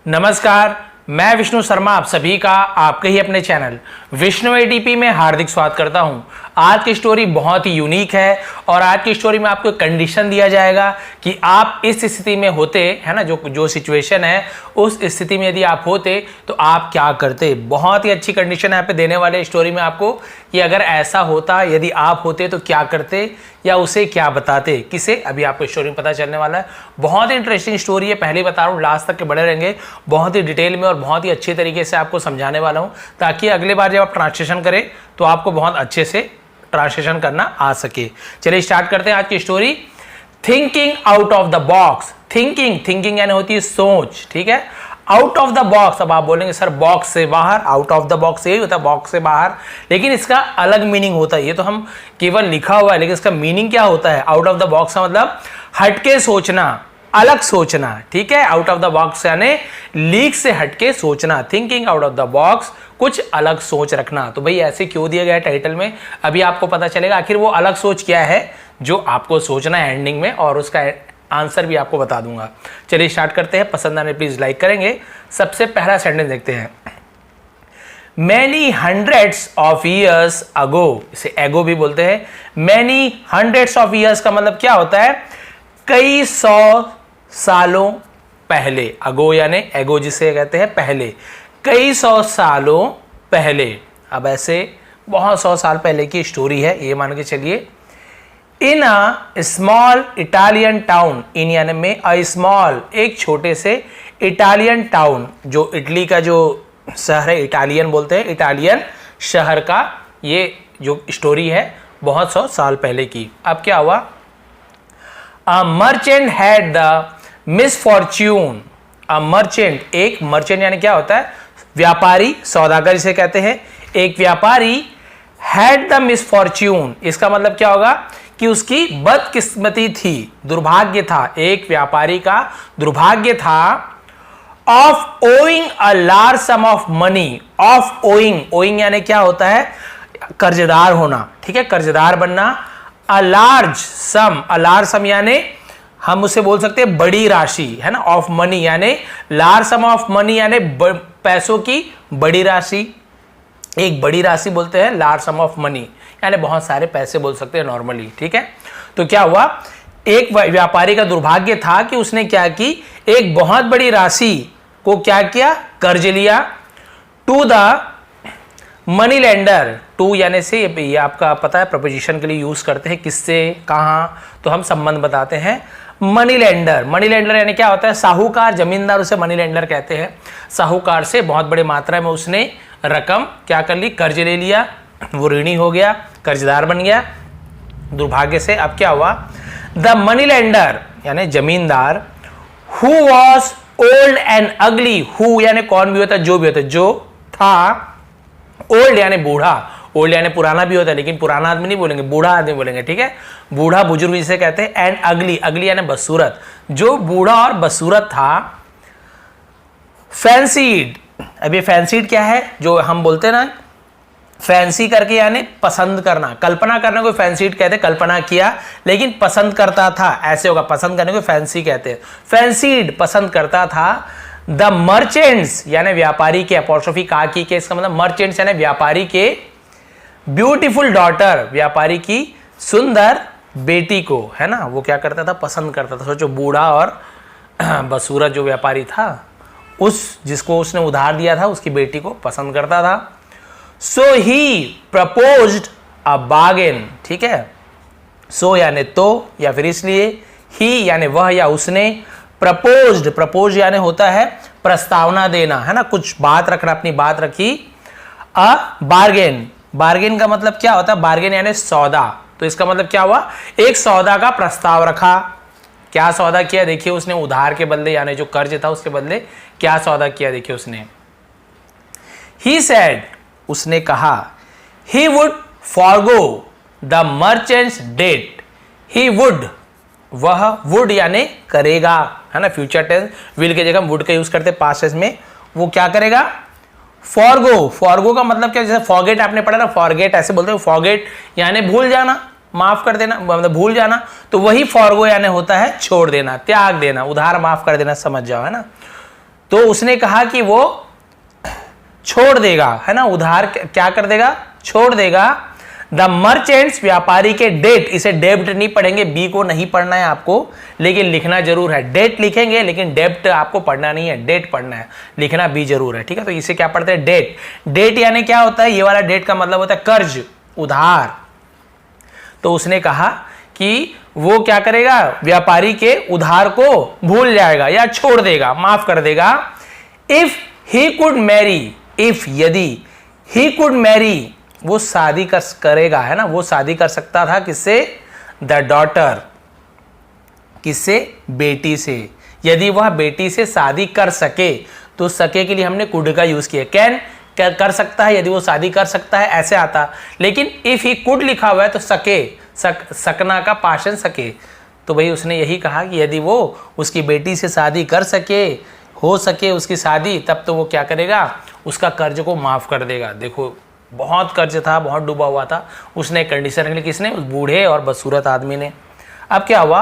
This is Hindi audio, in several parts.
नमस्कार, मैं विष्णु शर्मा आप सभी का आपके ही अपने चैनल विष्णु एडीपी में हार्दिक स्वागत करता हूं। आज की स्टोरी बहुत ही यूनिक है और आज की स्टोरी में आपको कंडीशन दिया जाएगा कि आप इस स्थिति में होते है ना, जो सिचुएशन है उस स्थिति में यदि आप होते तो आप क्या करते। बहुत ही अच्छी कंडीशन यहाँ पे देने वाले स्टोरी में आपको कि अगर ऐसा होता, यदि आप होते तो क्या करते या उसे क्या बताते, किसे, अभी आपको स्टोरी में पता चलने वाला है। बहुत ही इंटरेस्टिंग स्टोरी है, पहले बता रहा हूँ, लास्ट तक के बड़े रहेंगे, बहुत ही डिटेल में और बहुत ही अच्छे तरीके से आपको समझाने वाला हूँ, ताकि अगले बार जब आप ट्रांसलेशन करें तो आपको बहुत अच्छे से ट्रांसलेशन करना आ सके। चलिए स्टार्ट करते हैं आज की story. Thinking out of the box. Thinking यानी होती है सोच, ठीक है। आउट ऑफ द बॉक्स, अब आप बोलेंगे सर बॉक्स से बाहर, आउट ऑफ द बॉक्स यही होता है, बॉक्स से बाहर, लेकिन इसका अलग मीनिंग होता है। ये तो हम केवल लिखा हुआ है, लेकिन इसका मीनिंग क्या होता है। आउट ऑफ द बॉक्स का मतलब हटके सोचना, अलग सोचना, ठीक है। आउट ऑफ द बॉक्स यानी लीक से हटके सोचना। Thinking out of the box, कुछ अलग सोच रखना। तो भाई ऐसे क्यों दिया गया है टाइटल में, अभी आपको पता चलेगा आखिर वो अलग सोच क्या है जो आपको सोचना है एंडिंग में, और उसका आंसर भी आपको बता दूंगा। चलिए स्टार्ट करते हैं। पसंद आने प्लीज लाइक करेंगे। सबसे पहला सेंटेंस देखते हैं। Many hundreds of years ago, इसे एगो भी बोलते हैं। मैनी हंड्रेड्स ऑफ ईयर्स का मतलब क्या होता है, कई सौ सालों पहले। अगो यानी एगो जिसे कहते हैं पहले, कई सौ सालों पहले। अब ऐसे बहुत 100 साल पहले की स्टोरी है, ये मान के चलिए। इन अ स्मॉल इटालियन टाउन, इन यानी में अ स्मॉल, एक छोटे से इटालियन टाउन, जो इटली का जो शहर है, इटालियन बोलते हैं, इटालियन शहर का ये जो स्टोरी है बहुत 100 साल पहले की। अब क्या हुआ, a merchant had the misfortune. A merchant, एक मर्चेंट यानी क्या होता है, व्यापारी, सौदागर जिसे कहते हैं। एक व्यापारी हैड द मिसफॉर्च्यून, इसका मतलब क्या होगा कि उसकी बदकिस्मती थी, दुर्भाग्य था। एक व्यापारी का दुर्भाग्य था of owing a large some of money. Of owing, owing यानी क्या होता है, कर्जदार होना, ठीक है, कर्जदार बनना। A large some, a large सम यानी हम उसे बोल सकते हैं बड़ी राशि, है ना। ऑफ मनी यानी लार्ज सम ऑफ मनी यानी पैसों की बड़ी राशि, एक बड़ी राशि बोलते हैं लार्ज सम ऑफ मनी, यानी बहुत सारे पैसे बोल सकते हैं नॉर्मली, ठीक है। तो क्या हुआ, एक व्यापारी का दुर्भाग्य था कि उसने क्या की, एक बहुत बड़ी राशि को क्या किया, कर्ज लिया। To the money lender, to यानी से, ये आपका पता है प्रपोजिशन के लिए यूज करते हैं, किससे, कहाँ, तो हम संबंध बताते हैं। मनी लेंडर, मनी लेंडर यानी क्या होता है, साहूकार, जमींदार उसे मनी लेंडर कहते हैं। साहूकार से बहुत बड़े मात्रा में उसने रकम क्या कर ली, कर्ज ले लिया, वो ऋणी हो गया, कर्जदार बन गया दुर्भाग्य से। अब क्या हुआ, द मनी लेंडर यानी जमींदार, हु वॉज ओल्ड एंड अगली, हु यानी कौन भी होता है, जो भी होता है, जो था। ओल्ड यानी बूढ़ा, ओल्ड यानी पुराना भी होता है, लेकिन पुराना आदमी नहीं बोलेंगे, बूढ़ा आदमी बोलेंगे, ठीक है, बूढ़ा बुजुर्ग जिसे कहते हैं। एंड अगली, अगली यानी बदसूरत, जो बूढ़ा और बदसूरत था। फैंसीड, अब ये फैंसीड क्या है, जो हम बोलते हैं ना फैंसी करके यानी पसंद करना, कल्पना करने को फैंसीड कहते हैं, कल्पना किया लेकिन पसंद करता था, ऐसे होगा, पसंद करने को फैंसी कहते हैं। फैंसीड पसंद करता था। द मर्चेंट्स यानी व्यापारी के, अपॉस्ट्रोफी का की के, इसका मतलब मर्चेंट्स यानी व्यापारी के, ब्यूटीफुल डॉटर, व्यापारी की सुंदर बेटी को, है ना, वो क्या करता था, पसंद करता था। सोचो बूढ़ा और बसूरत जो व्यापारी था, उस जिसको उसने उधार दिया था उसकी बेटी को पसंद करता था। सो ही प्रपोज्ड अ बार्गेन, ठीक है। सो यानी तो या फिर इसलिए, ही यानी वह या उसने, प्रपोज्ड, प्रपोज यानी होता है प्रस्तावना देना, है ना, कुछ बात रखना, अपनी बात रखी। अ बार्गेन, बार्गेन का मतलब क्या होता है, बार्गेन यानी सौदा, तो इसका मतलब क्या हुआ, एक सौदा का प्रस्ताव रखा। क्या सौदा किया, देखिए उसने उधार के बदले यानी जो कर्ज था उसके बदले क्या सौदा किया, देखिए उसने। ही सेड, उसने कहा, he would forgo the merchant's debt. He would, वह, वुड यानी करेगा, है ना, फ्यूचर टेंस, विल के जगह वुड का यूज करते पास्ट टेंस में, वो क्या करेगा, फॉरगो। फॉरगो का मतलब क्या, जैसे फॉरगेट आपने पढ़ा ना, फॉरगेट ऐसे बोलते हैं, फॉरगेट यानी भूल जाना, माफ कर देना, मतलब भूल जाना, तो वही फॉरगो यानी होता है छोड़ देना, त्याग देना, उधार माफ कर देना, समझ जाओ, है ना। तो उसने कहा कि वो छोड़ देगा, है ना, उधार क्या कर देगा, छोड़ देगा। द मर्चेंट्स, व्यापारी के डेट, इसे डेब्ट नहीं पढ़ेंगे, बी को नहीं पढ़ना है आपको, लेकिन लिखना जरूर है। डेट लिखेंगे लेकिन डेब्ट आपको पढ़ना नहीं है, डेट पढ़ना है, लिखना भी जरूर है, ठीक है। तो इसे क्या पढ़ते हैं, डेट। डेट यानी क्या होता है, ये वाला डेट का मतलब होता है कर्ज, उधार। तो उसने कहा कि वो क्या करेगा, व्यापारी के उधार को भूल जाएगा या छोड़ देगा, माफ कर देगा। If he could Mary, if यदि, ही कुड मैरी, वो शादी करेगा, है ना, वो शादी कर सकता था किससे, द डॉटर, किससे, बेटी से। यदि वह बेटी से शादी कर सके, तो सके के लिए हमने कुड का यूज किया। कैन कर सकता है, यदि वो शादी कर सकता है ऐसे आता, लेकिन इफ ही कुड लिखा हुआ है तो सके, सकना का पाशन सके। तो भाई उसने यही कहा कि यदि वो उसकी बेटी से शादी कर सके, हो सके उसकी शादी, तब तो वो क्या करेगा, उसका कर्ज को माफ कर देगा। देखो बहुत कर्ज था, बहुत डूबा हुआ था, उसने कंडीशन रख ली, किसने, उस बूढ़े और बदसूरत आदमी ने। अब क्या हुआ,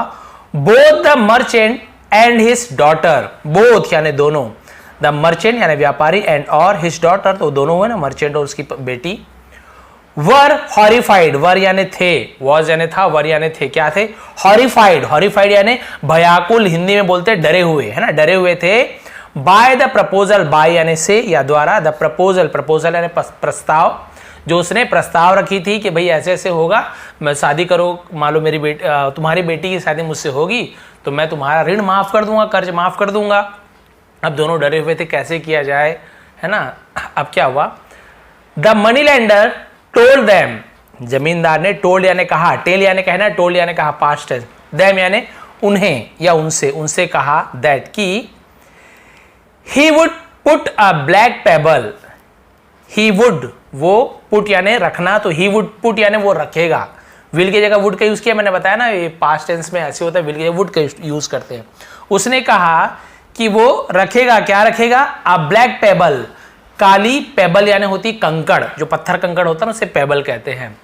both the merchant and his daughter, both यानी दोनों, द मर्चेंट यानी व्यापारी, एंड और हिज डॉटर, तो दोनों हुए ना, मर्चेंट और उसकी बेटी। वर हॉरिफाइड, वर यानी थे, वॉज यानी था, वर यानी थे, क्या थे, हॉरिफाइड, हॉरिफाइड यानी भयाकुल, हिंदी में बोलते डरे हुए, है ना, डरे हुए थे। बाय द प्रपोजल, बाय यानी से या द्वारा, द प्रपोजल, प्रपोजल यानी प्रस्ताव, जो उसने प्रस्ताव रखी थी कि भाई ऐसे ऐसे होगा, मैं शादी करो, मान लो मेरी बेटी, तुम्हारी बेटी की शादी मुझसे होगी तो मैं तुम्हारा ऋण माफ कर दूंगा, कर्ज माफ कर दूंगा। अब दोनों डरे हुए थे कैसे किया जाए, है ना। अब क्या हुआ, the money lender told them, जमींदार ने, टोल्ड यानी कहा, टेल यानी कहना, टोल्ड यानी कहा, पास्ट टेंस, देम यानी उन्हें या उनसे, उनसे कहा, दैट की he would put a black pebble, he would, वो put यानी रखना, तो he would put यानी वो रखेगा, will की जगह would का यूज किया, मैंने बताया ना ये पास्ट टेंस में ऐसे होता है, will की जगह would का यूज करते हैं। उसने कहा कि वो रखेगा, क्या रखेगा, a black pebble, Kali, payable यानी होती कंकड़, जो पत्थर कंकड़ होता है ना उसे पेबल कहते हैं।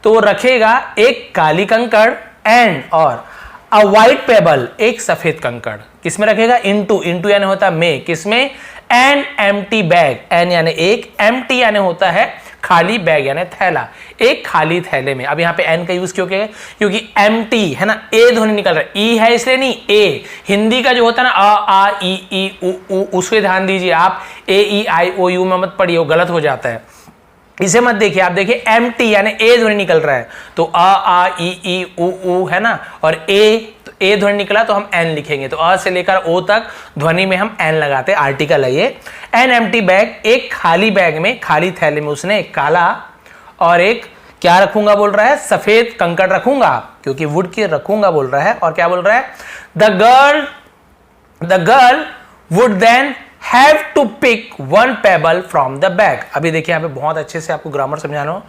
तो वो रखेगा एक काली कंकड़, एंड और अ वाइट पेबल, एक सफेद कंकड़, किसमें रखेगा, इनटू, इनटू यानी होता है में, किसमें, एन एम्प्टी बैग, एन यानी एक, एम्प्टी यानी होता है खाली, बैग यानी थैला, एक खाली थैले में। अब यहाँ पे एन का यूज क्यों किया, क्योंकि एम्प्टी है ना, ए ध्वनि निकल रहा है, ई है इसलिए नहीं, ए, हिंदी का जो होता है ना आ ई उ, उसके ध्यान दीजिए आप, ए ई आई ओ यू में मत पढ़िए, वो गलत हो जाता है, इसे मत देखिए। आप देखिए एम्प्टी यानी ए ध्वनि निकल रहा है, तो आ ई उ है ना, और ए ध्वनि निकला तो हम एन लिखेंगे, तो अ से लेकर ओ तक ध्वनि में हम एन लगाते हैं, आर्टिकल है ये। एन एम्प्टी बैग, एक खाली बैग में, खाली थैले में उसने एक काला और एक क्या रखूंगा बोल रहा है, सफेद कंकड़ रखूंगा, क्योंकि वुड की रखूंगा बोल रहा है। और क्या बोल रहा है, the girl would then have to pick one pebble from the bag. अभी देखिए यहाँ पे बहुत अच्छे से आपको ग्रामर समझा रहा हूं।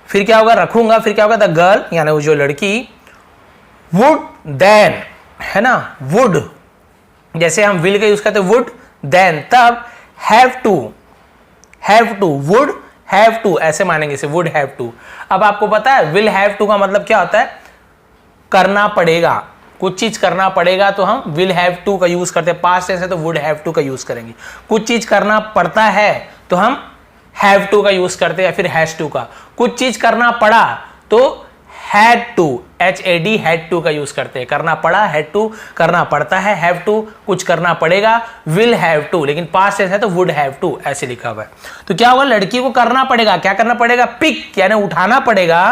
फिर क्या होगा, रखूंगा, फिर क्या होगा, द गर्ल यानी वो जो लड़की, वुड देन, है ना, वुड जैसे हम विल का यूज करते हैं, वुड देन, तब have to, would have to ऐसे मानेंगे इसे, वुड हैव टू। अब आपको पता है विल हैव टू का मतलब क्या होता है, करना पड़ेगा, कुछ चीज करना पड़ेगा तो हम विल हैव टू का यूज करते हैं, पास्ट टेंस है तो वुड हैव टू का यूज करेंगे। कुछ चीज करना पड़ता है तो हम हैव टू का यूज करते हैं या फिर हैज टू का। कुछ चीज करना पड़ा तो had to, HAD had to का यूज करते हैं। करना पड़ा, हैड टू, करना पड़ता है, हैव टू, कुछ करना पड़ेगा, विल हैव टू, लेकिन पास्ट टेंस है तो वुड हैव टू ऐसे लिखा हुआ है। तो क्या होगा, लड़की को करना पड़ेगा, क्या करना पड़ेगा, पिक यानी उठाना पड़ेगा,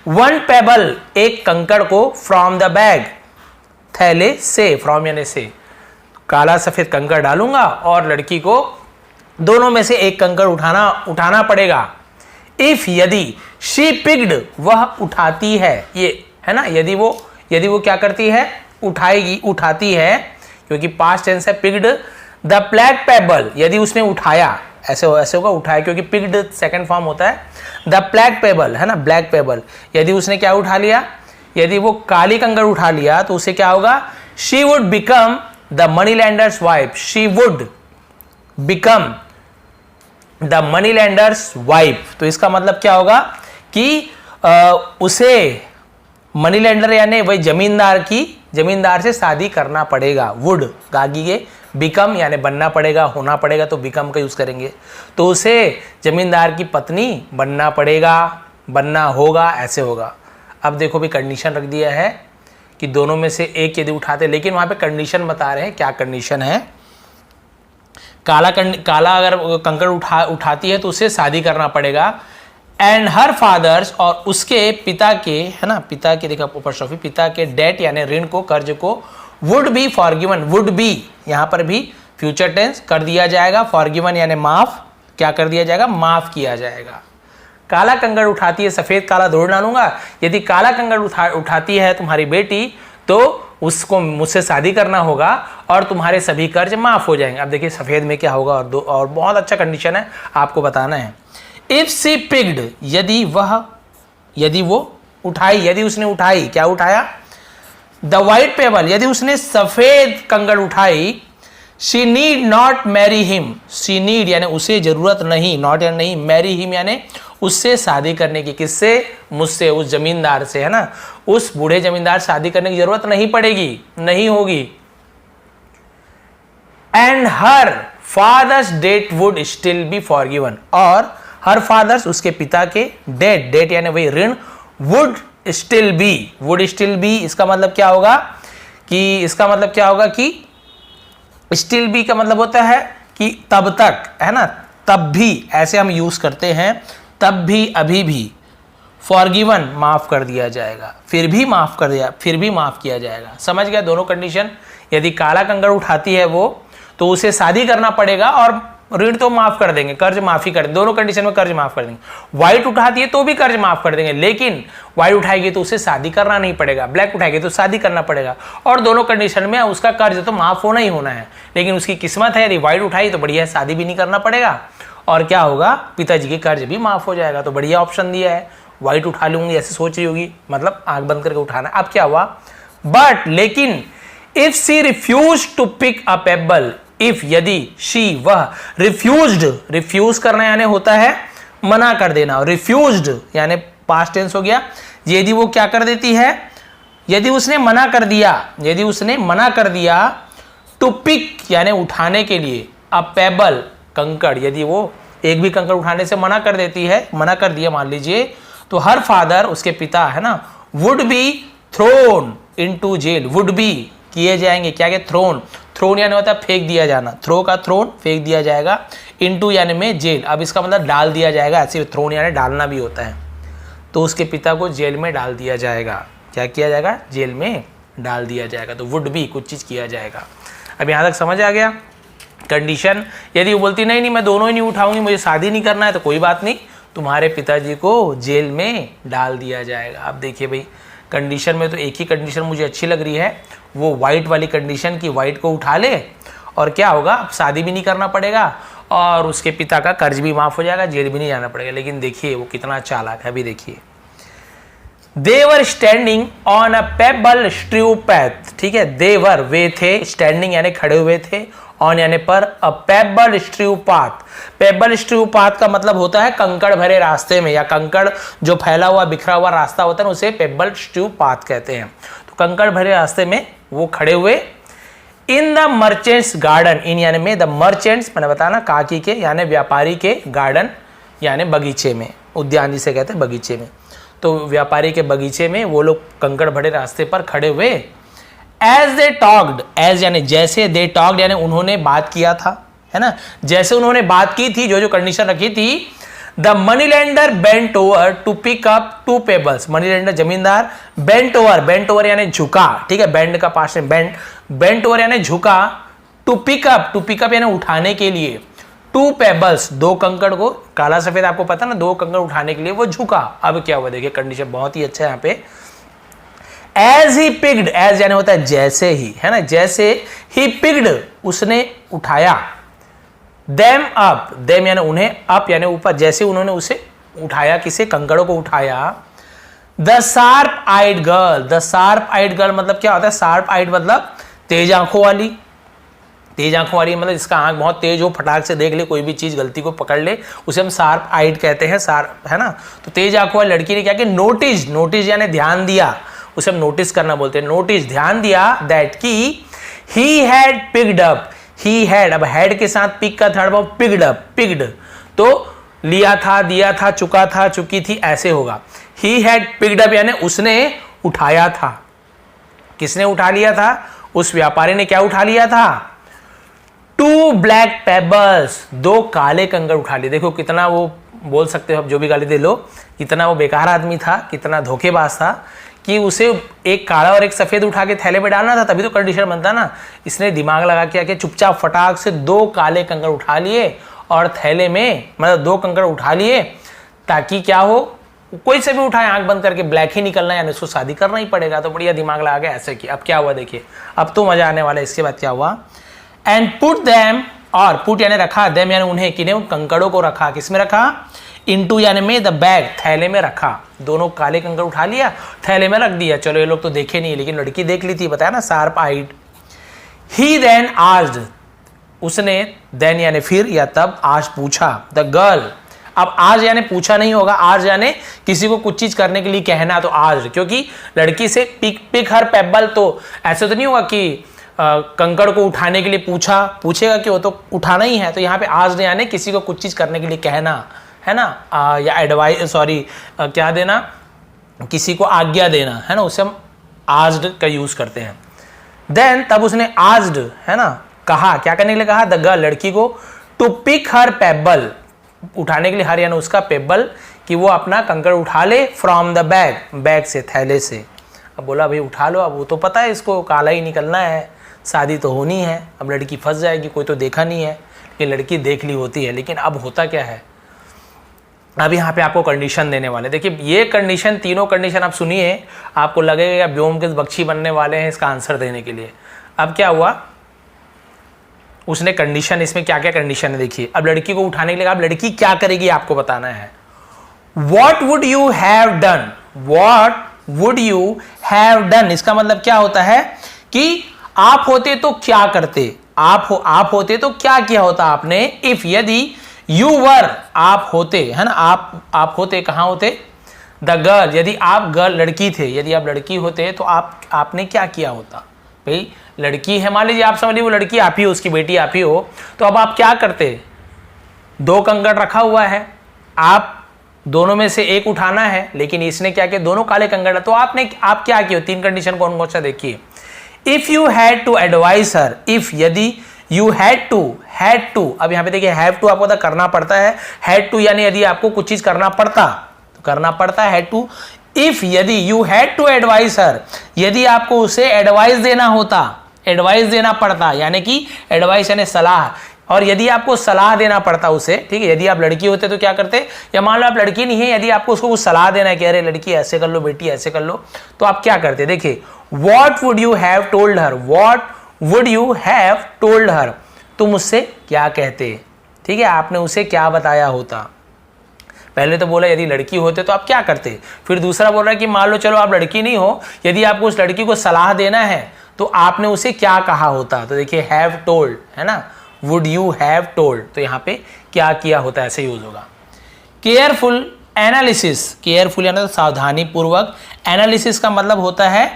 वन पेबल एक कंकड़ को, फ्रॉम द बैग थैले से, फ्रॉम यानी से, काला सफेद कंकड़ डालूंगा और लड़की को दोनों में से एक कंकड़ उठाना पड़ेगा। इफ यदि, शी पिक्ड वह उठाती है, ये है ना, यदि वो क्या करती है, उठाएगी, उठाती है, क्योंकि पास्ट टेंस है पिक्ड। द ब्लैक पेबल यदि उसने उठाया, ऐसे होगा उठाया, क्योंकि पिक्ड सेकंड फॉर्म होता है। द ब्लैक पेबल है ना, ब्लैक पेबल यदि उसने क्या उठा लिया, यदि वो काली कंकड़ उठा लिया तो उसे क्या होगा, she would become the money landers wife, she would become the money landers wife. तो इसका मतलब क्या होगा कि उसे मनी लैंडर यानी वही जमींदार की, जमींदार से शादी करना पड़ेगा। वुड गागी के बिकम यानी बनना पड़ेगा, होना पड़ेगा तो बिकम का यूज़ करेंगे। तो उसे जमींदार की पत्नी बनना पड़ेगा, बनना होगा, ऐसे होगा। अब देखो भी कंडीशन रख दिया है कि दोनों में से एक यदि उठाते, लेकिन वहाँ पे कंडीशन बता रहे हैं। क्या कंडीशन है? काला अगर कंकड़ उठाती है तो उसे शादी करना पड़ेगा। एंड हर फादर्स और उसके पिता के, है ना, पिता के, देखा ऊपर पिता के डेट यानी ऋण को, कर्ज को would be forgiven, would be यहाँ पर भी फ्यूचर टेंस कर दिया जाएगा। फॉरगिवन यानी माफ, क्या कर दिया जाएगा? माफ किया जाएगा। काला कंकड़ उठाती है, सफेद काला दौड़ डालूंगा। यदि काला कंकड़ उठाती है तुम्हारी बेटी तो उसको मुझसे शादी करना होगा और तुम्हारे सभी कर्ज माफ हो जाएंगे। अब देखिए सफेद में क्या होगा, और बहुत अच्छा कंडीशन है, आपको बताना है। इफ सी पिग्ड, यदि वो उठाई, यदि उसने उठाई, क्या उठाया? द वाइट पेबल, यदि उसने सफेद कंकड़ उठाई। She need not marry him, she need यानी उसे जरूरत नहीं, नॉट यानी नहीं, मैरी हिम यानी उससे शादी करने की। किससे? मुझसे, उस जमींदार से, है ना, उस बूढ़े जमींदार से शादी करने की जरूरत नहीं पड़ेगी, नहीं होगी। And her father's debt would still be forgiven, और हर फादर्स उसके पिता के डेट, डेट यानी वही ऋण, वुड स्टिल बी, इसका मतलब क्या होगा कि स्टिल बी का मतलब होता है कि तब तक, है ना, तब भी, ऐसे हम यूज करते हैं, तब भी, अभी भी। फॉरगिवन माफ कर दिया जाएगा, फिर भी माफ किया जाएगा। समझ गया दोनों कंडीशन? यदि काला कंकड़ उठाती है वो तो उसे शादी करना पड़ेगा और ऋण तो माफ कर देंगे, कर्ज माफी कर देंगे, दोनों कंडीशन में कर्ज माफ कर देंगे। व्हाइट उठाती है तो भी कर्ज माफ कर देंगे, लेकिन व्हाइट उठाएगी तो उसे शादी करना नहीं पड़ेगा। ब्लैक उठाएगी तो शादी करना पड़ेगा, और दोनों कंडीशन में उसका कर्ज तो माफ होना ही होना है। लेकिन उसकी किस्मत है, यदि व्हाइट उठाई तो बढ़िया है, शादी भी नहीं करना पड़ेगा, और क्या होगा? पिताजी के कर्ज भी माफ हो जाएगा। तो बढ़िया ऑप्शन दिया है। व्हाइट उठा लूंगी ऐसे सोच रही होगी, मतलब आंख बंद करके उठाना। अब क्या हुआ? बट लेकिन if she refuse to pick a pebble, if यदि शी वह रिफ्यूज करना यानी होता है मना कर देना, रिफ्यूज्ड यानी पास्ट टेंस हो गया। यदि वो क्या कर देती है? यदि उसने मना कर दिया टू पिक यानी उठाने के लिए, अ पेबल कंकड़, यदि वो एक भी कंकड़ उठाने से मना कर दिया मान लीजिए, तो हर फादर उसके पिता, है ना, would be thrown into jail, would be किए जाएंगे, क्या के? थ्रोन यानी होता है फेंक दिया जाना, थ्रो का थ्रोन, फेंक दिया जाएगा, इनटू यानी में जेल। अब इसका मतलब डाल दिया जाएगा, ऐसे थ्रोन यानी डालना भी होता है। तो उसके पिता को जेल में डाल दिया जाएगा। क्या किया जाएगा? जेल में डाल दिया जाएगा। तो वुड बी कुछ चीज किया जाएगा। अब यहां तक समझ आ गया कंडीशन? यदि वो बोलती नहीं मैं दोनों ही नहीं उठाऊंगी, मुझे शादी नहीं करना है, तो कोई बात नहीं, तुम्हारे पिताजी को जेल में डाल दिया जाएगा। अब देखिए भाई कंडीशन में तो एक ही कंडीशन मुझे अच्छी लग रही है, वो वाइट वाली कंडीशन की, वाइट को उठा ले और क्या होगा? अब शादी भी नहीं करना पड़ेगा और उसके पिता का कर्ज भी माफ हो जाएगा, जेल भी नहीं जाना पड़ेगा। लेकिन देखिए वो कितना चालाक है। अभी देखिए, they were standing on a pebble strewn path, ठीक है, देवर वे थे, स्टैंडिंग यानी खड़े हुए थे, ऑन यानी पर, अ पेबल स्ट्रू पाथ, पेबल स्ट्रू पाथ का मतलब होता है कंकड़ भरे रास्ते में, या कंकड़ जो फैला हुआ बिखरा हुआ रास्ता होता है उसे पेबल स्ट्रू पाथ कहते हैं। तो कंकड़ भरे रास्ते में वो खड़े हुए। इन द मर्चेंट्स गार्डन, इन यानी में, द मर्चेंट्स मैंने बताना काकी के यानी व्यापारी के, गार्डन यानी बगीचे में, उद्यान जिसे कहते हैं बगीचे में। तो व्यापारी के बगीचे में वो लोग कंकड़ भरे रास्ते पर खड़े हुए। एज दे टॉक्ड, एज यानी जैसे, दे टॉक्ड यानी उन्होंने बात किया था, है ना, जैसे उन्होंने बात की थी, जो जो कंडीशन रखी थी। The money lender bent over to pick up two pebbles, money lender जमींदार, बेंट ओवर यानी झुका, ठीक है, बेंड का पास में बेंट ओवर यानी झुका, टू पिकअप यानी उठाने के लिए, टू पेबल्स दो कंकड़ को, काला सफेद आपको पता ना, दो कंकड़ उठाने के लिए वो झुका। अब क्या हुआ देखिए कंडीशन बहुत ही अच्छा है यहाँ पे। एज ही पिग्ड, एज यानी होता है जैसे ही, है ना, जैसे ही पिग्ड उसने उठाया, देम अप, देम यानी उन्हें, अप यानी ऊपर, जैसे उन्होंने उसे उठाया, किसे? कंकड़ों को उठाया। The sharp eyed girl, the sharp eyed girl मतलब क्या होता है? शार्प आइड मतलब तेज आंखों वाली, तेज आंखों वाली मतलब इसका आंख बहुत तेज हो, फटाक से देख ले, कोई भी चीज गलती को पकड़ ले, उसे हम शार्प आइड कहते हैं, शार्प, है ना। तो तेज आंखों वाली लड़की ने क्या किया? नोटिस यानी ध्यान दिया, उसे हम नोटिस करना बोलते हैं। नोटिस, ध्यान दिया, दैट की he had picked up, he had, अब हैड के साथ पिक का third form picked up, picked तो लिया था, दिया था, चुका था, चुकी थी, ऐसे होगा। ही हैड पिक्ड अप यानी उसने उठाया था। किसने उठा लिया था? उस व्यापारी ने क्या उठा लिया था? 2 ब्लैक पेबल्स, 2 काले कंकड़ उठा लिए। देखो कितना वो, बोल सकते हो आप जो भी गाली दे लो, कितना वो बेकार आदमी था, कितना धोखेबाज था कि उसे एक काला और एक सफेद उठा के थैले में डालना था, तभी तो कंडीशन बनता ना। इसने दिमाग लगा के आके चुपचाप फटाक से 2 काले कंकड़ उठा लिए और थैले में, मतलब 2 कंकड़ उठा लिए ताकि क्या हो, कोई से भी उठाए आंख बंद करके ब्लैक ही निकलना है, यानी उसको शादी करना ही पड़ेगा। तो बढ़िया दिमाग लगा के ऐसे किया। अब क्या हुआ देखिए, अब तो मजा आने वाला है। इसके बाद क्या हुआ? एंड पुट देम, और पुट यानी रखा, देम यानी उन्हें, किन्हें? उन कंकड़ों को रखा। किसमें रखा? इनटू यानी में, द बैग, थैले में रखा। दोनों काले कंकड़ उठा लिया, थैले में रख दिया। चलो ये लोग तो देखे नहीं, लेकिन लड़की देख ली थी, बताया ना, शार्प आइड। ही देन आस्क्ड, उसने, देन यानी फिर या तब, आज पूछा, द गर्ल, अब आज यानी पूछा नहीं होगा, आज यानी किसी को कुछ चीज करने के लिए कहना, तो आज, क्योंकि लड़की से पिक हर पेबल, तो ऐसे तो नहीं होगा कि कंकड़ को उठाने के लिए पूछेगा कि वो तो उठाना ही है। तो यहाँ पे आज यानी किसी को कुछ चीज करने के लिए कहना है ना, या एडवाइस, सॉरी क्या देना, किसी को आज्ञा देना है ना, उसे हम आज्ड का यूज करते हैं। देन तब उसने आज्ड है ना, कहा, क्या करने के लिए कहा? द गर्ल, लड़की को, टू पिक हर पेबल, उठाने के लिए, हर यानी उसका, पेबल कि वो अपना कंकड़ उठा ले, फ्रॉम द बैग, बैग से, थैले से। अब बोला भाई उठा लो, अब वो तो पता है इसको काला ही निकलना है, शादी तो होनी है। अब लड़की फंस जाएगी, कोई तो देखा नहीं है, लेकिन लड़की देख ली होती है। लेकिन अब होता क्या है, अब यहाँ पे आपको कंडीशन देने वाले। देखिए ये कंडीशन, तीनों कंडीशन आप सुनिए, आपको लगेगा व्योमकेश बख्शी बनने वाले हैं इसका आंसर देने के लिए। अब क्या हुआ, उसने कंडीशन, इसमें क्या क्या कंडीशन है देखिए। अब लड़की को उठाने के लिए, अब लड़की क्या करेगी आपको बताना है। What would you have done? What would you have done? इसका मतलब क्या होता है कि आप होते तो क्या करते, आप होते तो क्या किया होता आपने। इफ, यदि, यू वर, आप होते, है ना, आप होते, कहां होते? द गर्ल, यदि आप गर्ल, लड़की थे, यदि आप लड़की होते तो आपने क्या किया होता। भाई लड़की है, मान लीजिए आप समझ लीजिए वो लड़की आप ही हो, उसकी बेटी आप ही हो, तो अब आप क्या करते? 2 कंकड़ रखा हुआ है, आप दोनों में से एक उठाना है, लेकिन इसने क्या किया? दोनों काले कंकड़, तो आप क्या किया? 3 कंडीशन कौन कौन सा देखिए। If you had to advise her, if, यदि, यू हैड टू, अब यहाँ पे देखिए हैव टू आपको करना पड़ता है, हैड टू यानी यदि आपको कुछ चीज करना पड़ता तो करना पड़ता है, हैड टू। इफ, यदि, यू हैड टू एडवाइस हर, यदि आपको उसे एडवाइस देना होता, एडवाइस देना पड़ता, यानी कि एडवाइस यानी सलाह, और यदि आपको सलाह देना पड़ता उसे, ठीक है, यदि आप लड़की होते तो क्या करते, या मान लो आप लड़की नहीं है, यदि आपको उसको कुछ सलाह देना है कि अरे लड़की ऐसे कर लो, बेटी ऐसे कर लो, तो आप क्या करते? देखिए, what would you have told her, what would you have told her, तुम उससे क्या कहते, ठीक है, आपने उसे क्या बताया होता। पहले तो बोला यदि लड़की होते तो आप क्या करते, फिर दूसरा बोल रहा है कि मान लो चलो आप लड़की नहीं हो, यदि आपको उस लड़की को सलाह देना है तो आपने उसे क्या कहा होता। तो देखिए हैव टोल्ड है ना, वुड यू हैव टोल्ड, तो यहाँ पे क्या किया होता है, ऐसे यूज होगा। केयरफुल एनालिसिस, केयरफुल यानी सावधानी पूर्वक, एनालिसिस का मतलब होता है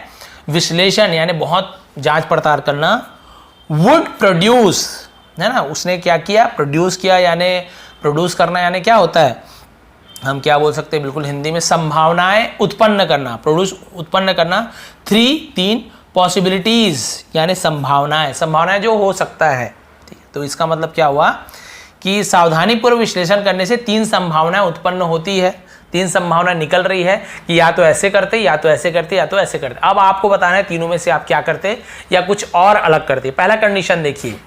विश्लेषण, यानी बहुत जांच पड़ताल करना। वुड प्रोड्यूस है ना, उसने क्या किया? प्रोड्यूस किया, यानी प्रोड्यूस करना, यानी क्या होता है, हम क्या बोल सकते हैं बिल्कुल हिंदी में, संभावनाएं उत्पन्न करना, प्रोड्यूस उत्पन्न करना। 3 पॉसिबिलिटीज यानी संभावनाएं, संभावनाएं जो हो सकता है, ठीक है। तो इसका मतलब क्या हुआ कि सावधानीपूर्वक विश्लेषण करने से 3 संभावनाएं उत्पन्न होती है, 3 संभावना निकल रही है कि या तो ऐसे करते, या तो ऐसे करते, या तो ऐसे करते। अब आपको बताना है तीनों में से आप क्या करते या कुछ और अलग करते। पहला कंडीशन देखिए,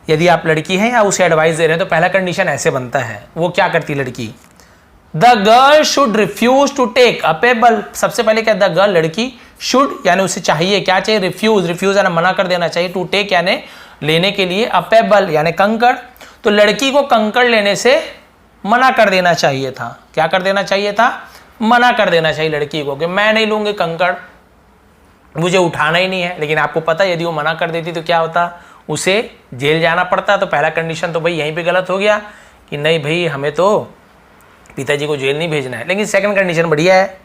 यदि आप लड़की हैं या उसे एडवाइस दे रहे हैं तो पहला कंडीशन ऐसे बनता है, वो क्या करती लड़की, the girl should refuse to take a pebble. सबसे पहले क्या, द गर्ल, लड़की, शुड यानी उसे चाहिए, क्या चाहिए, रिफ्यूज, रिफ्यूज यानी मना कर देना चाहिए, टू टेक यानी लेने के लिए, अ पेबल यानी कंकड़, तो लड़की को कंकड़ लेने से मना कर देना चाहिए था। क्या कर देना चाहिए था? मना कर देना चाहिए लड़की को कि मैं नहीं लूंगी कंकड़, मुझे उठाना ही नहीं है। लेकिन आपको पता है यदि वो मना कर देती तो क्या होता, उसे जेल जाना पड़ता। तो पहला कंडीशन तो भाई यहीं पे गलत हो गया कि नहीं भाई हमें तो पिताजी को जेल नहीं भेजना है। लेकिन सेकंड कंडीशन बढ़िया है,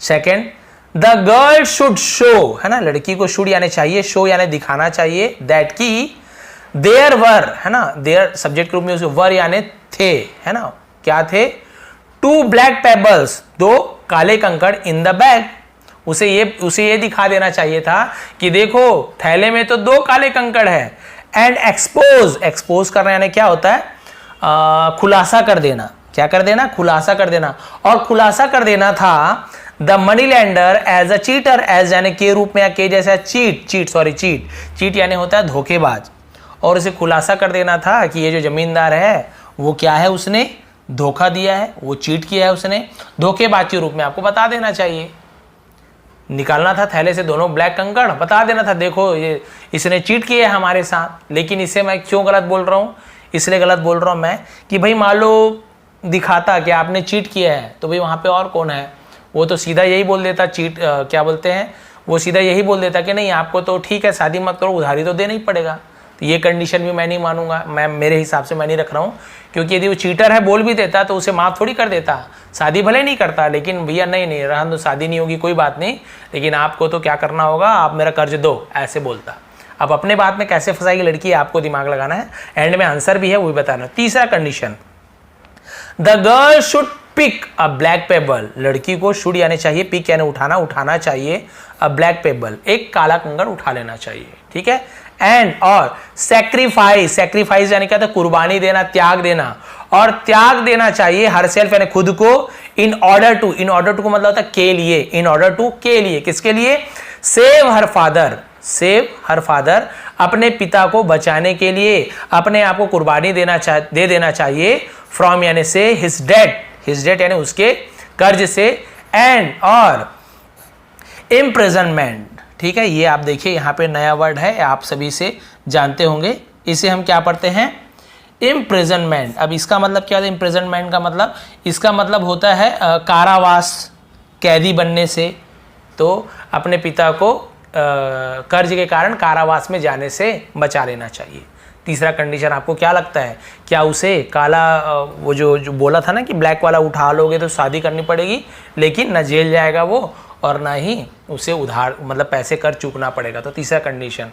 second, the girl should show, है ना, लड़की को शुड यानी चाहिए, शो यानी दिखाना चाहिए, दैट की देयर वर, है ना, देयर सब्जेक्ट के रूप में उसे वर यानी थे, है ना, क्या थे, 2 ब्लैक पेबल्स, 2 काले कंकड़ इन द बैग, उसे ये दिखा देना चाहिए था कि देखो थैले में तो 2 काले कंकड़ है। एंड एक्सपोज करना यानी क्या होता है, खुलासा कर देना, क्या कर देना, खुलासा कर देना, और खुलासा कर देना था the money lender as a cheater, as यानी के रूप में या के जैसा चीट यानी होता है धोखेबाज, और उसे खुलासा कर देना था कि ये जो जमींदार है वो क्या है, उसने धोखा दिया है, वो चीट किया है उसने, धोखेबाज के रूप में आपको बता देना चाहिए। निकालना था थैले से दोनों ब्लैक कंकड़, बता देना था देखो ये इसने चीट किया है हमारे साथ। लेकिन इसे मैं क्यों गलत बोल रहा हूँ, इसलिए गलत बोल रहा हूँ मैं कि भाई मान लो दिखाता कि आपने चीट किया है, तो भाई वहाँ पे और कौन है, वो तो सीधा यही बोल देता, क्या बोलते हैं, वो सीधा यही बोल देता कि नहीं आपको तो ठीक है शादी मत करो, उधारी तो देना ही पड़ेगा। तो ये कंडीशन भी मैं नहीं मानूंगा, मैं मेरे हिसाब से मैं नहीं रख रहा हूँ, क्योंकि यदि वो चीटर है बोल भी देता तो उसे माफ थोड़ी कर देता, शादी भले नहीं करता, लेकिन भैया नहीं रहन दो, शादी नहीं होगी कोई बात नहीं, लेकिन आपको तो क्या करना होगा, आप मेरा कर्ज दो, ऐसे बोलता। अब अपने बात में कैसे फंसाएगी लड़की, आपको दिमाग लगाना है, एंड में आंसर भी है वो भी बताना। तीसरा condition, the girl should pick a black pebble, लड़की को शुड यानी चाहिए, पिक यानी उठाना चाहिए, अ ब्लैक पेबल, एक काला कंकड़ उठा लेना चाहिए, ठीक है। एंड और सैक्रिफाइस यानी क्या था, कुर्बानी देना, त्याग देना, और त्याग देना चाहिए हरसेल्फ यानी खुद को, इन ऑर्डर टू को मतलब होता है के लिए, इन ऑर्डर टू के लिए, किसके लिए, सेव हर फादर, अपने पिता को बचाने के लिए अपने आप को कुर्बानी दे देना चाहिए, फ्रॉम यानी से हिज डेट यानी उसके कर्ज से, एंड और इम्प्रिजनमेंट, ठीक है। ये आप देखिए यहाँ पे नया वर्ड है, आप सभी से जानते होंगे, इसे हम क्या पढ़ते हैं, इम्प्रिजनमेंट। अब इसका मतलब क्या है, इम्प्रिजनमेंट का मतलब, इसका मतलब होता है कारावास, कैदी बनने से, तो अपने पिता को कर्ज के कारण कारावास में जाने से बचा लेना चाहिए। तीसरा कंडीशन आपको क्या लगता है, क्या उसे काला वो जो बोला था ना कि ब्लैक वाला उठा लोगे तो शादी करनी पड़ेगी, लेकिन न जेल जाएगा वो और ना ही उसे उधार मतलब पैसे कर चूकना पड़ेगा, तो तीसरा कंडीशन।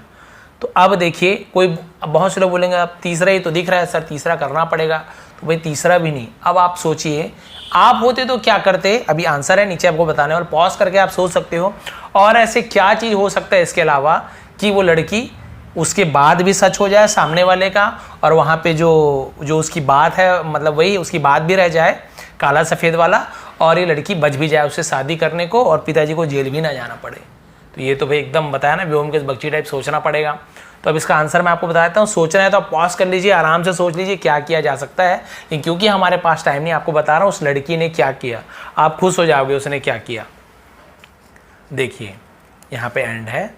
तो अब देखिए कोई बहुत से लोग बोलेंगे अब तीसरा ही तो दिख रहा है सर, तीसरा करना पड़ेगा, तो भाई तीसरा भी नहीं। अब आप सोचिए आप होते तो क्या करते, अभी आंसर है नीचे आपको बताने वाला, पॉज करके आप सोच सकते हो। और ऐसे क्या चीज़ हो सकता है इसके अलावा कि वो लड़की उसके बाद भी सच हो जाए सामने वाले का, और वहाँ पे जो उसकी बात है मतलब वही उसकी बात भी रह जाए काला सफ़ेद वाला, और ये लड़की बच भी जाए उससे शादी करने को, और पिताजी को जेल भी ना जाना पड़े। तो ये तो भाई एकदम बताया ना व्योमकेश बख्शी टाइप सोचना पड़ेगा। तो अब इसका आंसर मैं आपको बताता हूँ, सोचना है तो आप पॉज कर लीजिए, आराम से सोच लीजिए क्या किया जा सकता है, लेकिन क्योंकि हमारे पास टाइम नहीं, आपको बता रहा हूँ उस लड़की ने क्या किया, आप खुश हो जाओगे उसने क्या किया। देखिए यहाँ पे एंड है,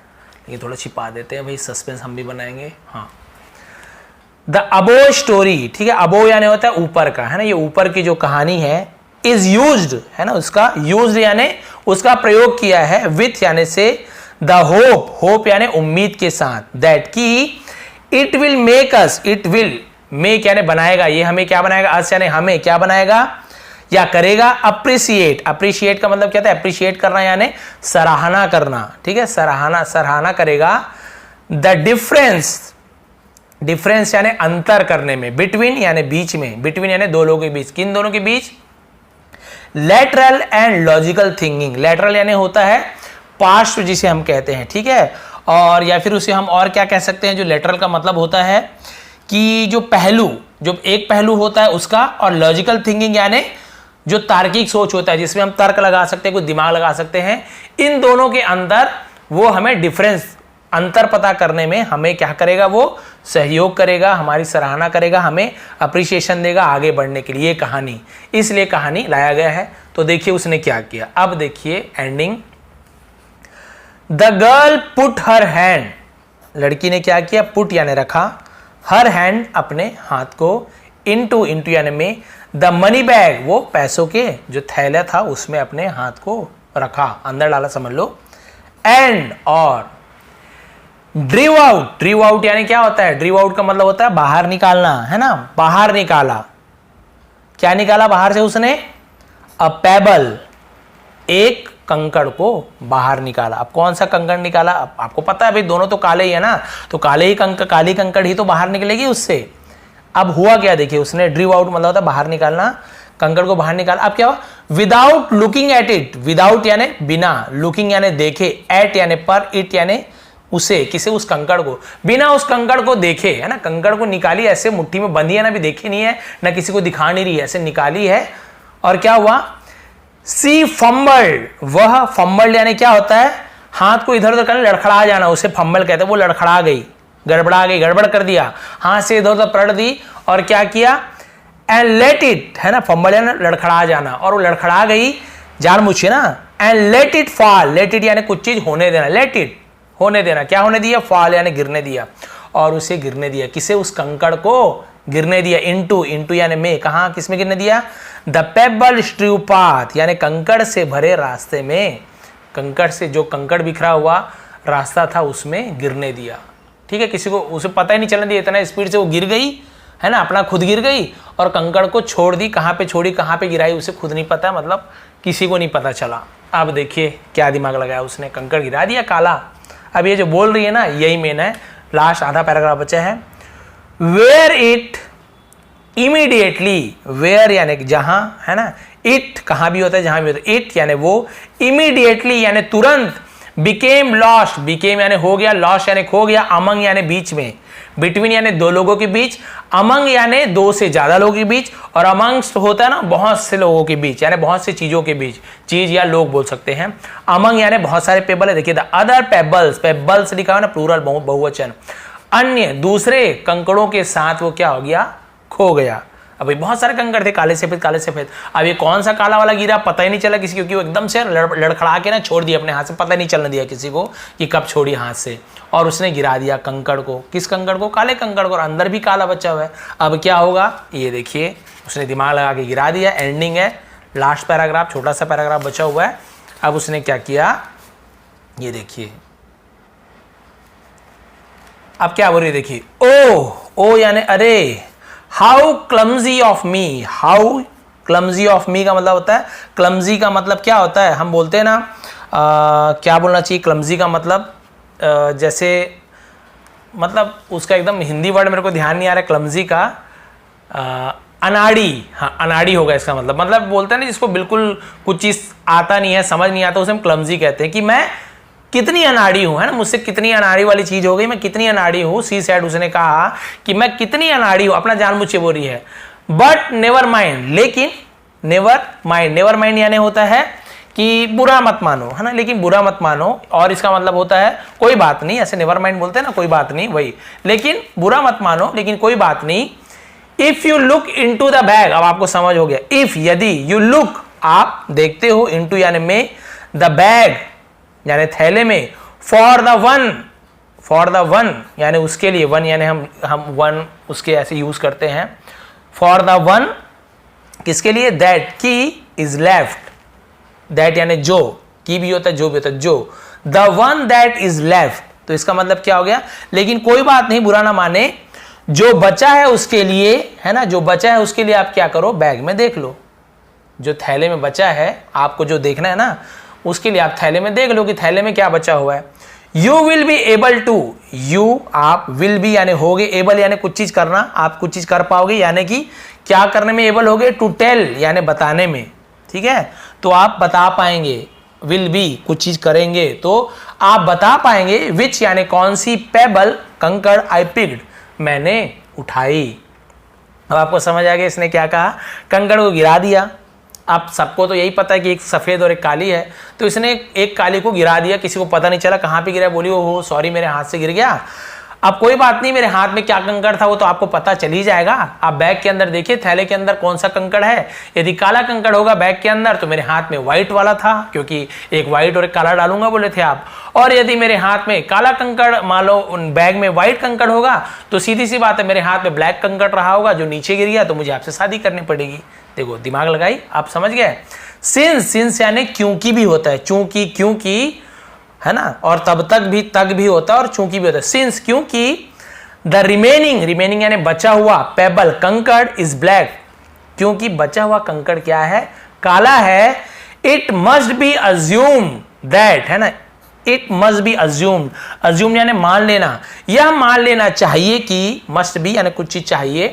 ये थोड़ा छिपा देते हैं भाई, सस्पेंस हम भी बनाएंगे। हाँ, द अबो स्टोरी, ठीक है, अबो यानी होता है ऊपर का, है ना, ये ऊपर की जो कहानी है, इज यूज्ड, है ना, उसका यूज्ड यानी उसका प्रयोग किया है, विथ यानी से, द होप यानी उम्मीद के साथ, दैट की it will make us, it will make यानी बनाएगा, ये हमें क्या बनाएगा, अस यानी हमें क्या बनाएगा या करेगा, अप्रिशिएट का मतलब क्या था, अप्रिशिएट करना यानी सराहना करना, ठीक है, सराहना करेगा, द डिफरेंस यानी अंतर करने में, बिटवीन यानी बीच में, बिटवीन यानी दो लोगों के बीच, किन दोनों के बीच, lateral and logical thinking, lateral यानी होता है पास्ट जिसे हम कहते हैं, ठीक है, और या फिर उसे हम और क्या कह सकते हैं, जो लेटरल का मतलब होता है कि जो एक पहलू होता है उसका, और लॉजिकल थिंकिंग यानी जो तार्किक सोच होता है जिसमें हम तर्क लगा सकते हैं, कोई दिमाग लगा सकते हैं, इन दोनों के अंदर वो हमें डिफरेंस अंतर पता करने में हमें क्या करेगा, वो सहयोग करेगा, हमारी सराहना करेगा, हमें अप्रिसिएशन देगा आगे बढ़ने के लिए, ये कहानी, इसलिए कहानी लाया गया है। तो देखिए उसने क्या किया, अब देखिए ending, the girl put her hand, लड़की ने क्या किया, पुट यानी रखा, हर हैंड अपने हाथ को, इनटू यानी में, द मनी बैग वो पैसों के जो थैला था उसमें अपने हाथ को रखा, अंदर डाला समझ लो, एंड और ड्रीव आउट यानी क्या होता है, ड्रीव आउट का मतलब होता है बाहर निकालना, है ना, बाहर निकाला, क्या निकाला बाहर से उसने, अ पेबल एक कंकड़ को बाहर निकाला। अब कौन सा कंकड़ निकाला? आपको पता है भाई दोनों तो काले ही है ना, तो काली कंकड़ ही तो बाहर निकलेगी उससे। अब हुआ क्या देखिए, उसने ड्रीव आउट मतलब होता है बाहर निकालना, कंकड़ को बाहर निकाला। अब क्या हुआ? Without looking at it, without यानी बिना, लुकिंग यानी देखे, एट यानी पर, इट यानी उसे, किसे? उस कंकड़ को, बिना उस कंकड़ को देखे, है ना, कंकड़ को निकाली, ऐसे मुट्ठी में बंधी है ना, भी देखी नहीं है ना, किसी को दिखा नहीं रही है, ऐसे निकाली है। और क्या हुआ? सी फंबल्ड, वह फंबल्ड यानी क्या होता है? हाथ को इधर उधर करने, लड़खड़ा जाना, उसे फंबल कहते हैं। वो लड़खड़ा गई, गड़बड़ा गई, गड़बड़ कर दिया, हाथ से इधर उधर पलट दी और क्या किया? एंड लेट इट, है ना, फंबल यानी लड़खड़ा जाना, और वो लड़खड़ा गई जानबूझ के ना। And let it fall, let it यानी कुछ चीज होने देना, लेट इट होने देना, क्या होने दिया? फॉल यानी गिरने दिया, और उसे गिरने दिया, किसे? उस कंकड़ को गिरने दिया। इनटू, इनटू यानी में, कहां, किसमें गिरने दिया? द पेबल स्ट्रीव पाथ, यानी कंकड़ से भरे रास्ते में, कंकड़ से जो कंकड़ बिखरा हुआ रास्ता था उसमें गिरने दिया। ठीक है, किसी को उसे पता ही नहीं चलने दिया, इतना स्पीड से वो गिर गई, है ना, अपना खुद गिर गई और कंकड़ को छोड़ दी। कहां पे छोड़ी, कहां पे गिराई, उसे खुद नहीं पता, मतलब किसी को नहीं पता चला। अब देखिए क्या दिमाग लगाया उसने, कंकड़ गिरा दिया काला। अब ये जो बोल रही है ना, यही मेन है, लास्ट आधा पैराग्राफ बचा है। वेयर इट इमीडिएटली, वेयर यानी जहां, है ना, इट कहां भी होता है, जहां भी होता है, इट यानी वो, इमीडिएटली यानी तुरंत, बिकेम लॉस्ट, बिकेम यानी हो गया, लॉस्ट यानी खो गया, अमंग यानी बीच में, बिटवीन यानी दो लोगों के बीच, अमंग यानी दो से ज्यादा लोगों के बीच, और अमंग्स होता है ना बहुत से लोगों के बीच, यानी बहुत से चीजों के बीच, चीज या लोग बोल सकते हैं। अमंग यानी बहुत सारे पेबल है, देखिए द अदर पेबल्स, पेबल्स लिखा है ना प्लूरल, बहुवचन, अन्य दूसरे कंकड़ों के साथ वो क्या हो गया? खो गया। अभी बहुत सारे कंकड़ थे, काले सफेद काले सफेद। अब ये कौन सा काला वाला गिरा पता ही नहीं चला किसी को, क्योंकि वो एकदम से लड़खड़ा के ना छोड़ दिया अपने हाथ से, पता नहीं चलने दिया किसी को कि कब छोड़ी हाथ से, और उसने गिरा दिया कंकड़ को। किस कंकड़ को? काले कंकड़ को, और अंदर भी काला बचा हुआ है। अब क्या होगा ये देखिए, उसने दिमाग लगा के गिरा दिया। एंडिंग है, लास्ट पैराग्राफ, छोटा सा पैराग्राफ बचा हुआ है। अब उसने क्या किया ये देखिए, अब क्या बोल रही है देखिए, ओ यानी अरे, how clumsy of me, how clumsy of me का मतलब होता है, क्लमजी का मतलब क्या होता है, हम बोलते हैं ना क्या बोलना चाहिए क्लमजी का मतलब, जैसे मतलब उसका एकदम हिंदी वर्ड मेरे को ध्यान नहीं आ रहा है क्लमजी का, अनाड़ी, हाँ अनाड़ी होगा इसका मतलब बोलते हैं ना जिसको बिल्कुल कुछ चीज आता नहीं है, समझ नहीं आता, उसे हम क्लमजी कहते हैं, कि मैं कितनी अनाड़ी हूं, है ना, मुझसे कितनी अनाड़ी वाली चीज हो गई, मैं कितनी अनाड़ी हूं। सी सैड, उसने कहा कि मैं कितनी अनाड़ी हूं, अपना जानबूझ के बोल रही है। बट नेवर माइंड, लेकिन नेवर माइंड यानी होता है कि बुरा मत मानो, है ना, लेकिन बुरा मत मानो, और इसका मतलब होता है कोई बात नहीं, ऐसे नेवर माइंड बोलते हैं ना, कोई बात नहीं, वही, लेकिन बुरा मत मानो, लेकिन कोई बात नहीं। If you look into the bag, अब आपको समझ हो गया, इफ यदि, यू लुक आप देखते हो, इनटू यानी में, द बैग यानी थैले में, फॉर द वन यानी उसके लिए, वन यानी हम वन उसके ऐसे यूज करते हैं, फॉर द वन किसके लिए? दैट की इज लेफ्ट, दैट यानी जो, की भी होता है, जो भी होता है, जो, the one that is left, तो इसका मतलब क्या हो गया? लेकिन कोई बात नहीं, बुरा ना माने, जो बचा है उसके लिए, है ना, जो बचा है उसके लिए आप क्या करो, बैग में देख लो, जो थैले में बचा है आपको जो देखना है ना, उसके लिए आप थैले में देख लो कि थैले में क्या बचा हुआ है। You will be able to, you आप, विल बी यानी होगे, एबल यानी कुछ चीज करना, आप कुछ चीज कर पाओगे, यानी कि क्या करने में एबल होगे? टू टेल यानी बताने में, ठीक है, तो आप बता पाएंगे, विल बी कुछ चीज करेंगे तो आप बता पाएंगे, विच यानी कौन सी, पेबल कंकड़, आई पिक्ड मैंने उठाई। अब आपको समझ आ गया इसने क्या कहा, कंकड़ को गिरा दिया। आप सबको तो यही पता है कि एक सफेद और एक काली है, तो इसने एक काली को गिरा दिया, किसी को पता नहीं चला कहां पे गिरा, बोली वो सॉरी मेरे हाथ से गिर गया। अब कोई बात नहीं, मेरे हाथ में क्या कंकड़ था वो तो आपको पता चल ही जाएगा। आप बैग के अंदर देखिए, थैले के अंदर कौन सा कंकड़ है, यदि काला कंकड़ होगा बैग के अंदर तो मेरे हाथ में व्हाइट वाला था, क्योंकि एक व्हाइट और एक काला डालूंगा बोले थे आप, और यदि मेरे हाथ में काला कंकड़, मान लो बैग में व्हाइट कंकड़ होगा तो सीधी सी बात है मेरे हाथ में ब्लैक कंकड़ रहा होगा जो नीचे गिर गया, तो मुझे आपसे शादी करनी पड़ेगी। देखो दिमाग लगाई, आप समझ गए। सिंस यानी क्योंकि भी होता है, चूंकि, क्योंकि, है ना, और तक भी होता है और चूंकि भी होता है। सिंस क्योंकि, द रिमेनिंग यानी बचा हुआ, पेबल कंकड़ इज ब्लैक, क्योंकि बचा हुआ कंकड़ क्या है, काला है। It must be assume that, है ना, it must be assumed, assume यानी मान लेना, यह मान लेना चाहिए कि, मस्ट बी यानी कुछ चीज चाहिए।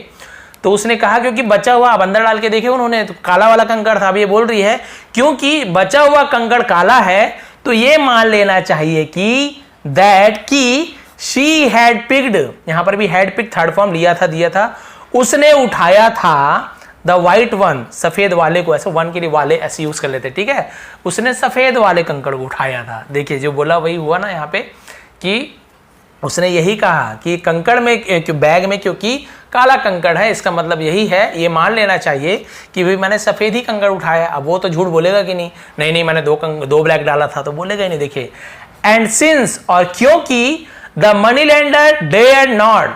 तो उसने कहा क्योंकि बचा हुआ, अब अंदर डाल के देखे उन्होंने, तो काला वाला कंकड़ था। अब ये बोल रही है क्योंकि बचा हुआ कंकड़ काला है तो ये मान लेना चाहिए कि दैट की शी हैड पिक्ड, यहां पर भी हैड पिक थर्ड फॉर्म लिया था, दिया था, उसने उठाया था द वाइट वन, सफेद वाले को, ऐसे वन के लिए वाले ऐसे यूज कर लेते, ठीक है, उसने सफेद वाले कंकड़ को उठाया था। देखिए जो बोला वही हुआ ना यहाँ पे, कि उसने यही कहा कि कंकड़ में, बैग में क्योंकि काला कंकड़ है, इसका मतलब यही है, ये मान लेना चाहिए कि भाई मैंने सफेद ही कंकड़ उठाया। अब वो तो झूठ बोलेगा कि नहीं मैंने दो ब्लैक डाला था, तो बोलेगा ही नहीं। देखिए एंड सिंस, और क्योंकि the money lender dared not,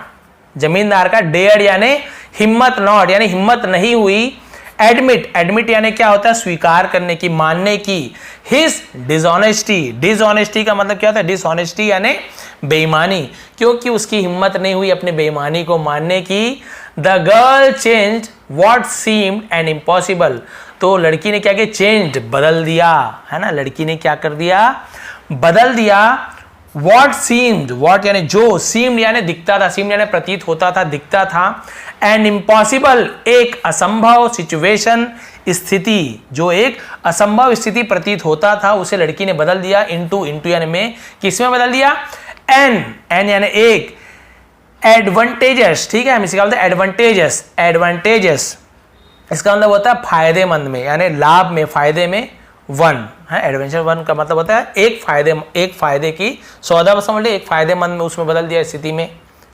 जमींदार का डेयर्ड यानी हिम्मत, नॉट यानी हिम्मत नहीं हुई, एडमिट, एडमिट यानी क्या होता है, स्वीकार करने की, मानने की, हिज डिसऑनेस्टी, डिसऑनेस्टी का मतलब क्या होता है, डिसऑनेस्टी यानी बेईमानी, क्योंकि उसकी हिम्मत नहीं हुई अपनी बेईमानी को मानने की, the girl changed what seemed an impossible, तो लड़की ने क्या किया, चेंज्ड बदल दिया, है ना, लड़की ने क्या कर दिया, बदल दिया, व्हाट सीम्ड, व्हाट यानी जो, सीम्ड यानी दिखता था, सीम्ड यानी प्रतीत होता था, दिखता था, एंड इम्पॉसिबल एक असंभव सिचुएशन, स्थिति, जो एक असंभव स्थिति प्रतीत होता था, उसे लड़की ने बदल दिया इनटू, इनटू यानी में, किसमें बदल दिया, एन, एन यानी एक, एडवांटेजेस, ठीक है, हम इसे क्या बोलते हैं, एडवांटेजेस, एडवांटेजेस इसका मतलब होता है फायदेमंद में, यानी लाभ में, फायदे में, वन है, एडवेंचर वन का मतलब होता है एक फायदे की सौदा, बस समझ लीजिए, एक फायदेमंद में उसमें बदल दिया स्थिति में।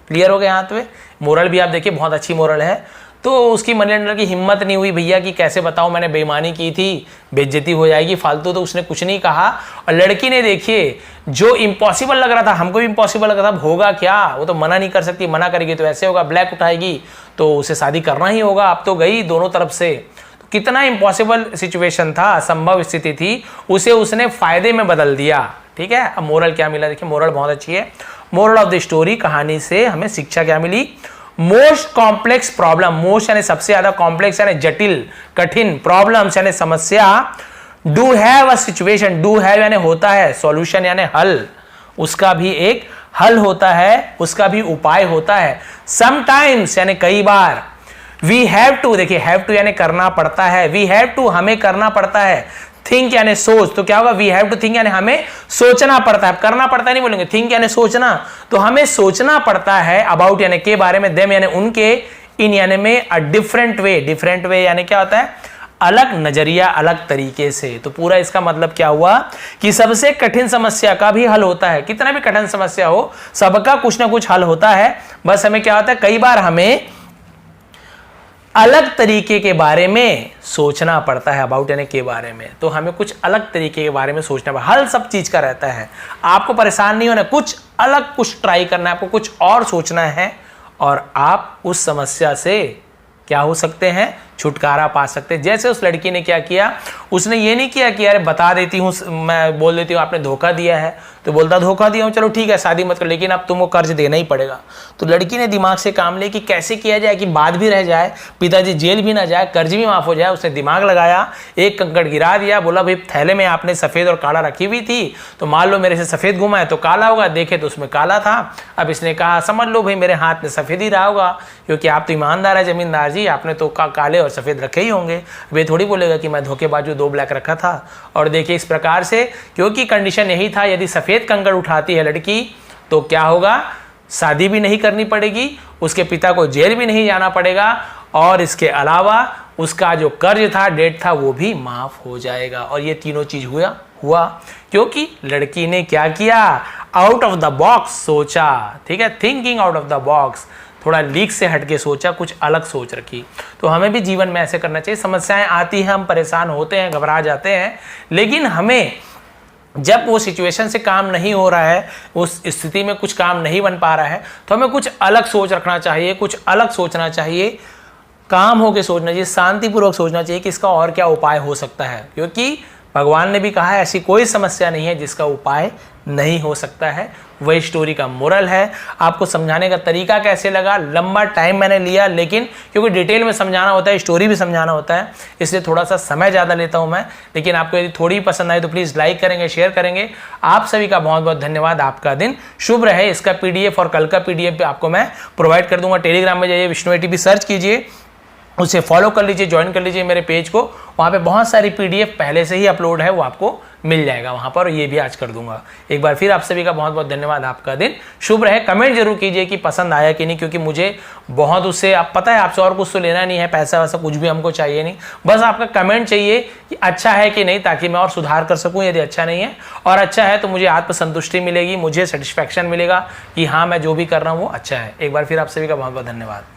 क्लियर हो गया यहाँ पे। मोरल भी आप देखिए बहुत अच्छी मोरल है। तो उसकी मनी लेंडर की हिम्मत नहीं हुई भैया कि कैसे बताऊं मैंने बेईमानी की थी, बेइज्जती हो जाएगी फालतू, तो उसने कुछ नहीं कहा। और लड़की ने देखिए जो इम्पॉसिबल लग रहा था, हमको भी इम्पॉसिबल लग रहा था, होगा क्या, वो तो मना नहीं कर सकती, मना करेगी तो ऐसे होगा, ब्लैक उठाएगी तो उसे शादी करना ही होगा, अब तो गई दोनों तरफ से। तो कितना इम्पॉसिबल सिचुएशन था, असंभव स्थिति थी, उसे उसने फायदे में बदल दिया। ठीक है, अब मोरल क्या मिला, देखिए मोरल बहुत अच्छी है। मोरल ऑफ द स्टोरी, कहानी से हमें शिक्षा क्या मिली, मोस्ट कॉम्प्लेक्स प्रॉब्लम, मोस्ट यानी सबसे ज्यादा, कॉम्प्लेक्स यानी जटिल कठिन, प्रॉब्लम्स यानी समस्या, do have a situation, do have यानी होता है, सॉल्यूशन यानी हल, उसका भी एक हल होता है, उसका भी उपाय होता है। समटाइम्स यानी कई बार, वी हैव टू, देखिए हैव टू यानी करना पड़ता है, वी हैव टू हमें करना पड़ता है, थिंक यानी सोच, तो क्या होगा, वी हैव टू थिंक यानी हमें सोचना पड़ता है, करना पड़ता है नहीं बोलेंगे, थिंक यानी सोचना, तो हमें सोचना पड़ता है, अबाउट यानी के बारे में, देम यानी उनके, इन यानी में, a different way, different way यानी क्या होता है, अलग नजरिया, अलग तरीके से। तो पूरा इसका मतलब क्या हुआ कि सबसे कठिन समस्या का भी हल होता है, कितना भी कठिन समस्या हो सबका कुछ ना कुछ हल होता है, बस हमें क्या होता है, कई बार हमें अलग तरीके के बारे में सोचना पड़ता है, अबाउट यानी के बारे में, तो हमें कुछ अलग तरीके के बारे में सोचना पड़ता है। हल सब चीज का रहता है, आपको परेशान नहीं होना, कुछ अलग कुछ ट्राई करना है, आपको कुछ और सोचना है, और आप उस समस्या से क्या हो सकते हैं, छुटकारा पा सकते हैं। जैसे उस लड़की ने क्या किया, उसने ये नहीं किया कि अरे बता देती हूँ, मैं बोल देती हूँ आपने धोखा दिया है, तो बोलता धोखा दिया हूँ, चलो ठीक है शादी मत कर, लेकिन अब तुमको कर्ज देना ही पड़ेगा। तो लड़की ने दिमाग से काम ले कि कैसे किया जाए कि बात भी रह जाए, पिताजी जेल भी ना जाए, कर्ज भी माफ हो जाए। उसने दिमाग लगाया, एक कंकड़ गिरा दिया, बोला भाई थैले में आपने सफेद और काला रखी हुई थी, तो मान लो मेरे से सफेद घुमा है तो काला होगा, देखे तो उसमें काला था। अब इसने कहा समझ लो भाई मेरे हाथ में सफेद ही रहा होगा, क्योंकि आप तो ईमानदार है जमींदार जी, आपने तो काले और सफेद रखे ही होंगे। वे थोड़ी बोलेगा कि मैं धोखेबाजू 2 ब्लैक रखा था। और देखिए इस प्रकार से, क्योंकि कंडीशन यही था, यदि सफेद कंकड़ उठाती है लड़की तो क्या होगा, शादी भी नहीं करनी पड़ेगी, उसके पिता को जेल भी नहीं जाना पड़ेगा, और इसके अलावा उसका जो कर्ज था, डेट था, वो भी माफ हो जाएगा। और ये तीनों चीज हुआ क्योंकि लड़की ने क्या किया, आउट ऑफ द बॉक्स सोचा। ठीक है, thinking out of the box, थोड़ा लीक से हटके सोचा, कुछ अलग सोच रखी। तो हमें भी जीवन में ऐसे करना चाहिए। समस्याएं आती हैं, हम परेशान होते हैं, घबरा जाते हैं, लेकिन हमें जब वो सिचुएशन से काम नहीं हो रहा है, उस स्थिति में कुछ काम नहीं बन पा रहा है, तो हमें कुछ अलग सोच रखना चाहिए, कुछ अलग सोचना चाहिए, काम होके सोचना चाहिए, शांतिपूर्वक सोचना चाहिए कि इसका और क्या उपाय हो सकता है। क्योंकि भगवान ने भी कहा है ऐसी कोई समस्या नहीं है जिसका उपाय नहीं हो सकता है। वही स्टोरी का मोरल है। आपको समझाने का तरीका कैसे लगा, लंबा टाइम मैंने लिया, लेकिन क्योंकि डिटेल में समझाना होता है, स्टोरी भी समझाना होता है, इसलिए थोड़ा सा समय ज़्यादा लेता हूं मैं। लेकिन आपको यदि थोड़ी पसंद आई तो प्लीज़ लाइक करेंगे, शेयर करेंगे। आप सभी का बहुत बहुत धन्यवाद। आपका दिन शुभ रहे। इसका PDF और कल का PDF आपको मैं प्रोवाइड कर दूंगा। टेलीग्राम में जाइए, विष्णु ATP सर्च कीजिए, उसे फॉलो कर लीजिए, ज्वाइन कर लीजिए मेरे पेज को। वहाँ पे बहुत सारी PDF पहले से ही अपलोड है, वो आपको मिल जाएगा वहाँ पर। ये भी आज कर दूंगा। एक बार फिर आप सभी का बहुत बहुत धन्यवाद। आपका दिन शुभ रहे। कमेंट जरूर कीजिए कि पसंद आया कि नहीं, क्योंकि मुझे बहुत उससे, आप पता है, आपसे और कुछ तो लेना नहीं है, पैसा वैसा कुछ भी हमको चाहिए नहीं, बस आपका कमेंट चाहिए कि अच्छा है कि नहीं, ताकि मैं और सुधार कर सकूँ। यदि अच्छा नहीं है और अच्छा है तो मुझे आत्मसंतुष्टि मिलेगी, मुझे सेटिस्फैक्शन मिलेगा कि हाँ मैं जो भी कर रहा हूँ वो अच्छा है। एक बार फिर आप सभी का बहुत बहुत धन्यवाद।